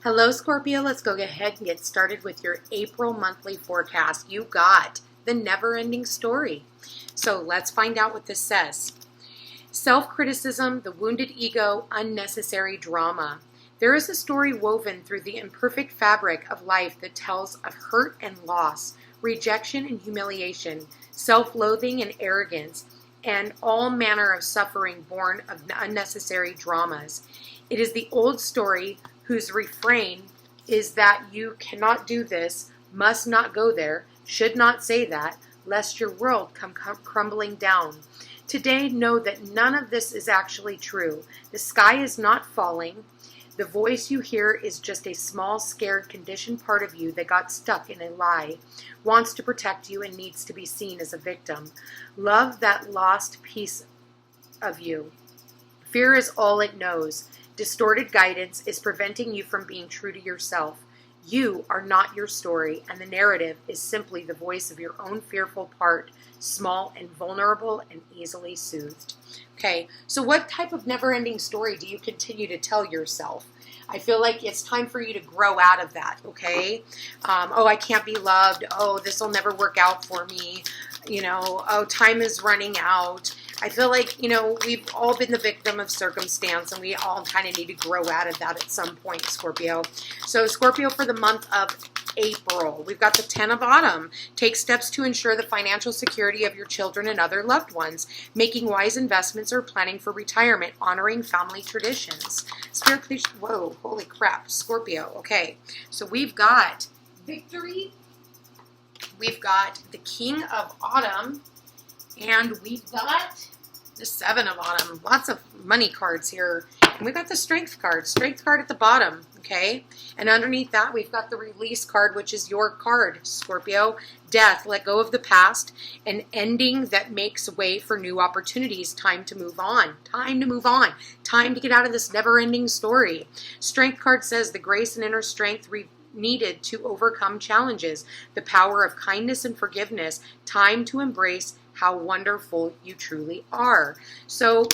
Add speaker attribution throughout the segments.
Speaker 1: Hello, Scorpio. Let's go ahead and get started with your April monthly forecast. You got the never-ending story. So let's find out what this says. Self-criticism, the wounded ego, unnecessary drama. There is a story woven through the imperfect fabric of life that tells of hurt and loss, rejection and humiliation, self-loathing and arrogance, and all manner of suffering born of unnecessary dramas. It is the old story whose refrain is that you cannot do this, must not go there, should not say that, lest your world come crumbling down. Today, know that none of this is actually true. The sky is not falling. The voice you hear is just a small, scared, conditioned part of you that got stuck in a lie, wants to protect you, and needs to be seen as a victim. Love that lost piece of you. Fear is all it knows. Distorted guidance is preventing you from being true to yourself. You are not your story, and the narrative is simply the voice of your own fearful part, small and vulnerable and easily soothed. Okay, so what type of never-ending story do you continue to tell yourself? I feel like it's time for you to grow out of that, okay? Oh, I can't be loved. Oh, this will never work out for me. You know, oh, time is running out. I feel like, you know, we've all been the victim of circumstance, and we all kind of need to grow out of that at some point, Scorpio. So Scorpio, for the month of April, we've got the 10 of Autumn. Take steps to ensure the financial security of your children and other loved ones, making wise investments or planning for retirement, honoring family traditions. Spirit, please, whoa, holy crap, Scorpio. Okay, so we've got victory, we've got the King of Autumn, and we've got the 7 of Autumn. Lots of money cards here. And we've got the Strength card. Strength card at the bottom, okay? And underneath that, we've got the Release card, which is your card, Scorpio. Death, let go of the past. An ending that makes way for new opportunities. Time to move on. Time to move on. Time to get out of this never-ending story. Strength card says the grace and inner strength needed to overcome challenges. The power of kindness and forgiveness. Time to embrace how wonderful you truly are. So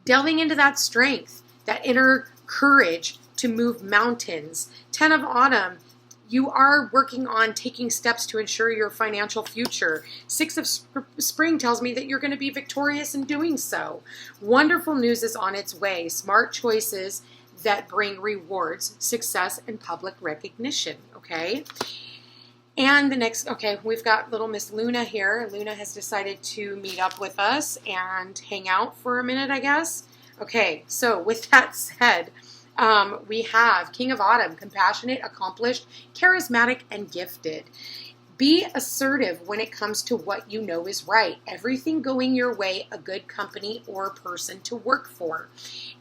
Speaker 1: delving into that strength, that inner courage to move mountains. 10 of Autumn, you are working on taking steps to ensure your financial future. 6 of Spring tells me that you're going to be victorious in doing so. Wonderful news is on its way. Smart choices that bring rewards, success, and public recognition, okay? And the next, okay, we've got little Miss Luna here. Luna has decided to meet up with us and hang out for a minute, I guess. Okay, so with that said, we have King of Autumn, compassionate, accomplished, charismatic, and gifted. Be assertive when it comes to what you know is right. Everything going your way, a good company or person to work for.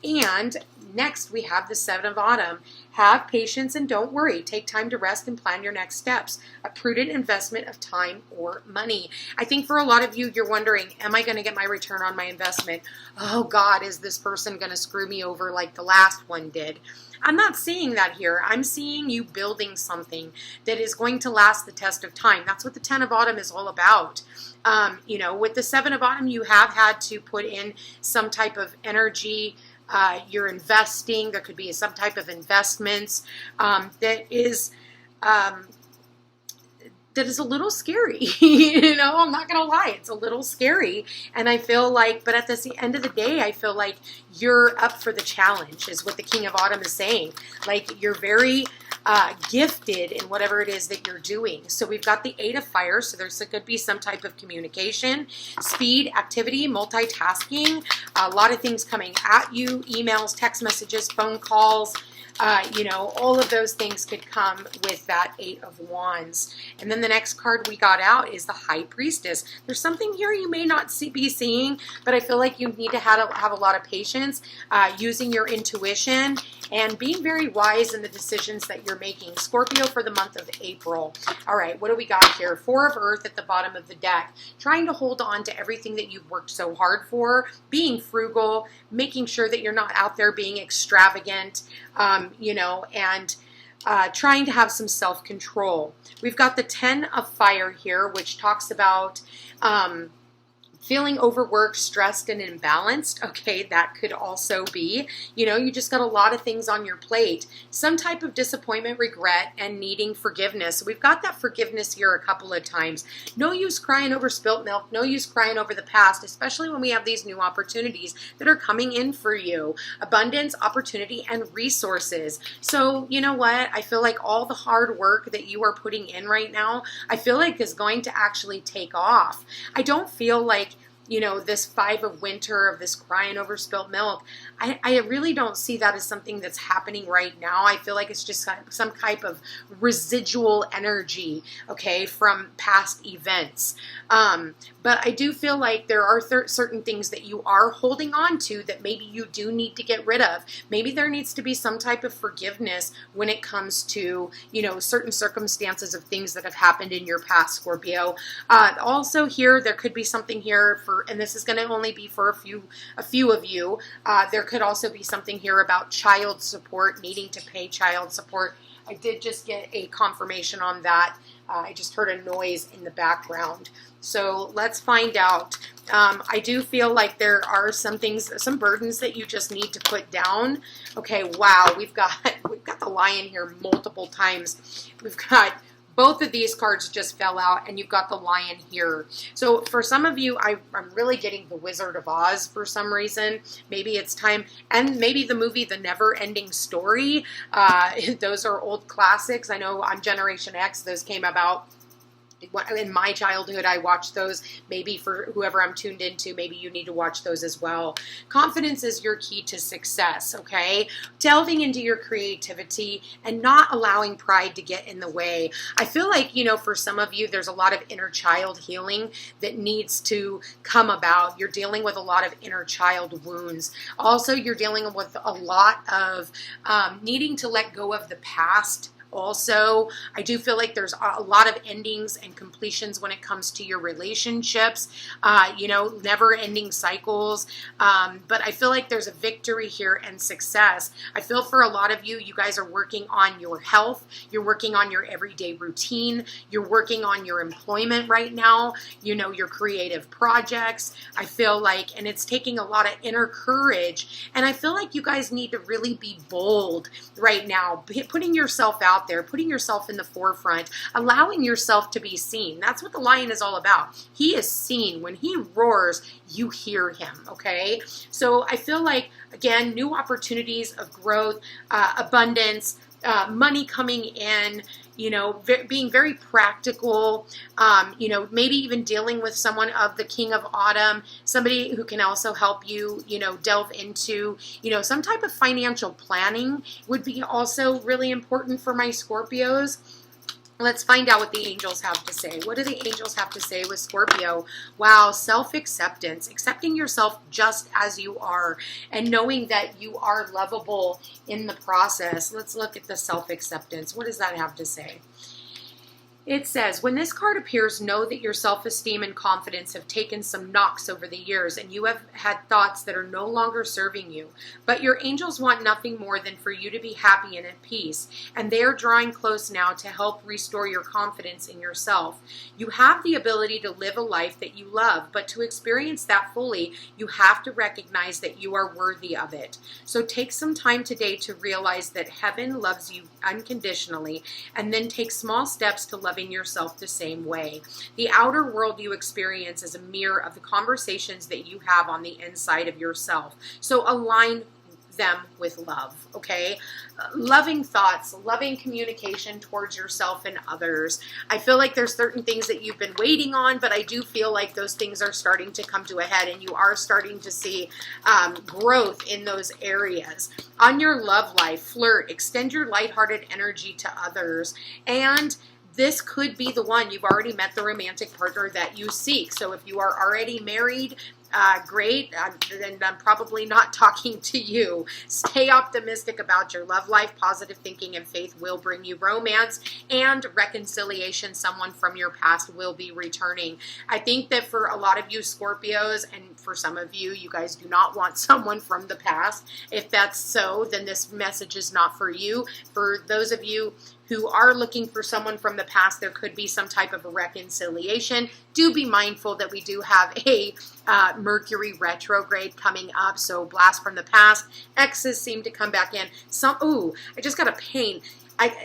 Speaker 1: And next we have the 7 of Autumn. Have patience and don't worry. Take time to rest and plan your next steps. A prudent investment of time or money. I think for a lot of you, you're wondering, am I going to get my return on my investment? Oh God, is this person going to screw me over like the last one did? I'm not seeing that here. I'm seeing you building something that is going to last the test of time. That's what the 10 of Autumn is all about. You know, with the 7 of Autumn, you have had to put in some type of energy. You're investing. There could be some type of investments that is a little scary. You know, I'm not going to lie. It's a little scary. And I feel like, but at the end of the day, I feel like you're up for the challenge is what the King of Autumn is saying. Like you're very gifted in whatever it is that you're doing. So we've got the 8 of Fire. So there could be some type of communication, speed, activity, multitasking, a lot of things coming at you, emails, text messages, phone calls. You know, all of those things could come with that 8 of Wands. And then the next card we got out is the High Priestess. There's something here you may not be seeing, but I feel like you need to have a lot of patience, using your intuition and being very wise in the decisions that you're making. Scorpio, for the month of April. All right, what do we got here? 4 of Earth at the bottom of the deck. Trying to hold on to everything that you've worked so hard for, being frugal, making sure that you're not out there being extravagant, you know, and trying to have some self-control. We've got the 10 of Fire here, which talks about Feeling overworked, stressed, and imbalanced. Okay, that could also be, you just got a lot of things on your plate. Some type of disappointment, regret, and needing forgiveness. We've got that forgiveness here a couple of times. No use crying over spilt milk. No use crying over the past, especially when we have these new opportunities that are coming in for you. Abundance, opportunity, and resources. So, you know what? I feel like all the hard work that you are putting in right now, I feel like is going to actually take off. I don't feel like this 5 of winter, of this crying over spilt milk, I really don't see that as something that's happening right now. I feel like it's just some type of residual energy, okay, from past events. But I do feel like there are certain things that you are holding on to that maybe you do need to get rid of. Maybe there needs to be some type of forgiveness when it comes to, certain circumstances of things that have happened in your past, Scorpio. Also here, there could be something here and this is going to only be for a few of you. There could also be something here about child support, needing to pay child support. I did just get a confirmation on that. I just heard a noise in the background. So let's find out. I do feel like there are some things, some burdens that you just need to put down. Okay, wow, we've got the Lion here multiple times. We've got both of these cards just fell out, and you've got the Lion here. So for some of you, I'm really getting the Wizard of Oz for some reason. Maybe it's time, and maybe the movie The Never Ending Story. Those are old classics. I know I'm Generation X. Those came about in my childhood. I watched those. Maybe for whoever I'm tuned into, maybe you need to watch those as well. Confidence is your key to success, okay? Delving into your creativity and not allowing pride to get in the way. I feel like, for some of you, there's a lot of inner child healing that needs to come about. You're dealing with a lot of inner child wounds. Also, you're dealing with a lot of needing to let go of the past. Also, I do feel like there's a lot of endings and completions when it comes to your relationships, never-ending cycles. But I feel like there's a victory here and success. I feel for a lot of you, you guys are working on your health. You're working on your everyday routine. You're working on your employment right now, your creative projects. I feel like, and it's taking a lot of inner courage. And I feel like you guys need to really be bold right now, putting yourself out there, putting yourself in the forefront, allowing yourself to be seen. That's what the Lion is all about. He is seen. When he roars, you hear him, okay? So I feel like, again, new opportunities of growth, abundance, money coming in, being very practical, maybe even dealing with someone of the King of Autumn, somebody who can also help you, delve into, some type of financial planning would be also really important for my Scorpios. Let's find out what the angels have to say. What do the angels have to say with Scorpio? Wow, self-acceptance, accepting yourself just as you are, and knowing that you are lovable in the process. Let's look at the self-acceptance. What does that have to say? It says, when this card appears, know that your self-esteem and confidence have taken some knocks over the years, and you have had thoughts that are no longer serving you. But your angels want nothing more than for you to be happy and at peace, and they are drawing close now to help restore your confidence in yourself. You have the ability to live a life that you love, but to experience that fully, you have to recognize that you are worthy of it. So take some time today to realize that heaven loves you unconditionally, and then take small steps to loving yourself the same way. The outer world you experience is a mirror of the conversations that you have on the inside of yourself. So align them with love, okay? Loving thoughts, loving communication towards yourself and others. I feel like there's certain things that you've been waiting on, but I do feel like those things are starting to come to a head, and you are starting to see growth in those areas. On your love life, flirt, extend your lighthearted energy to others, and this could be the one. You've already met the romantic partner that you seek. So if you are already married, great, then I'm probably not talking to you. Stay optimistic about your love life. Positive thinking and faith will bring you romance and reconciliation. Someone from your past will be returning. I think that for a lot of you Scorpios, and for some of you, you guys do not want someone from the past. If that's so, then this message is not for you. For those of you who are looking for someone from the past, there could be some type of a reconciliation. Do be mindful that we do have a Mercury retrograde coming up, so blast from the past. Exes seem to come back in. Ooh, I just got a pain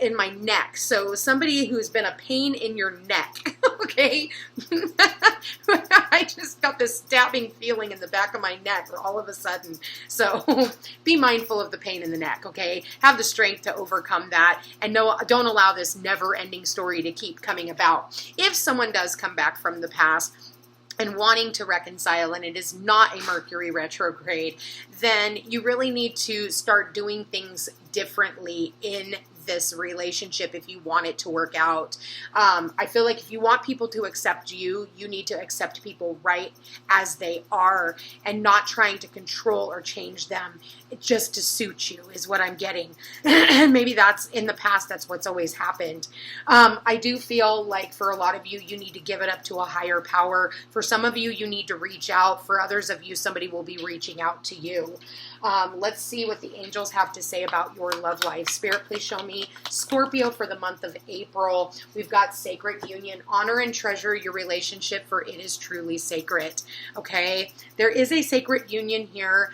Speaker 1: in my neck. So somebody who's been a pain in your neck, okay? I just got this stabbing feeling in the back of my neck all of a sudden. So be mindful of the pain in the neck, okay? Have the strength to overcome that, and don't allow this never-ending story to keep coming about. If someone does come back from the past and wanting to reconcile, and it is not a Mercury retrograde, then you really need to start doing things differently in this relationship if you want it to work out. I feel like if you want people to accept you, you need to accept people right as they are and not trying to control or change them just to suit you is what I'm getting. Maybe that's in the past, that's what's always happened. I do feel like for a lot of you, you need to give it up to a higher power. For some of you, you need to reach out. For others of you, somebody will be reaching out to you. Let's see what the angels have to say about your love life. Spirit, please show me Scorpio for the month of April. We've got sacred union. Honor and treasure your relationship, for it is truly sacred. Okay? There is a sacred union here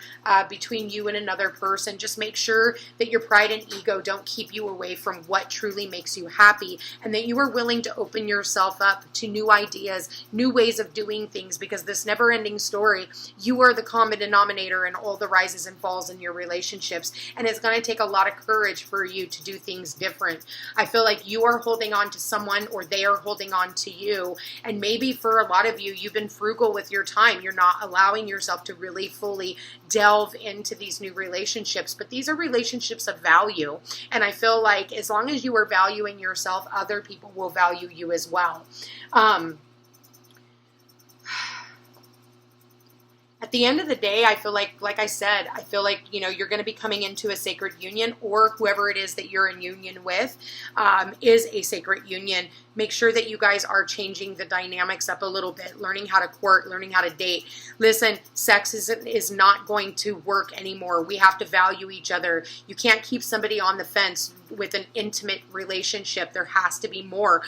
Speaker 1: between you and another person. Just make sure that your pride and ego don't keep you away from what truly makes you happy, and that you are willing to open yourself up to new ideas, new ways of doing things, because this never-ending story, you are the common denominator in all the rises and falls in your relationships, and it's going to take a lot of courage for you to do things different. I feel like you are holding on to someone, or they are holding on to you, and maybe for a lot of you, you've been frugal with your time. You're not allowing yourself to really fully delve into these new relationships, but these are relationships of value, and I feel like as long as you are valuing yourself, other people will value you as well. At the end of the day, I feel like I said, I feel like, you know, you're going to be coming into a sacred union, or whoever it is that you're in union with is a sacred union. Make sure that you guys are changing the dynamics up a little bit, learning how to court, learning how to date. Listen, sex is not going to work anymore. We have to value each other. You can't keep somebody on the fence with an intimate relationship. There has to be more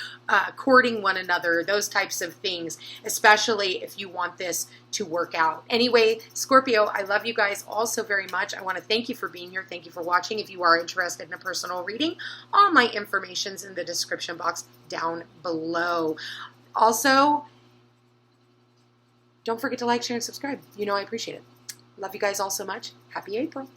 Speaker 1: courting one another, those types of things, especially if you want this to work out. Anyway, Scorpio, I love you guys all so very much. I want to thank you for being here. Thank you for watching. If you are interested in a personal reading, all my information's in the description box down below. Also, don't forget to like, share, and subscribe. You know I appreciate it. Love you guys all so much. Happy April.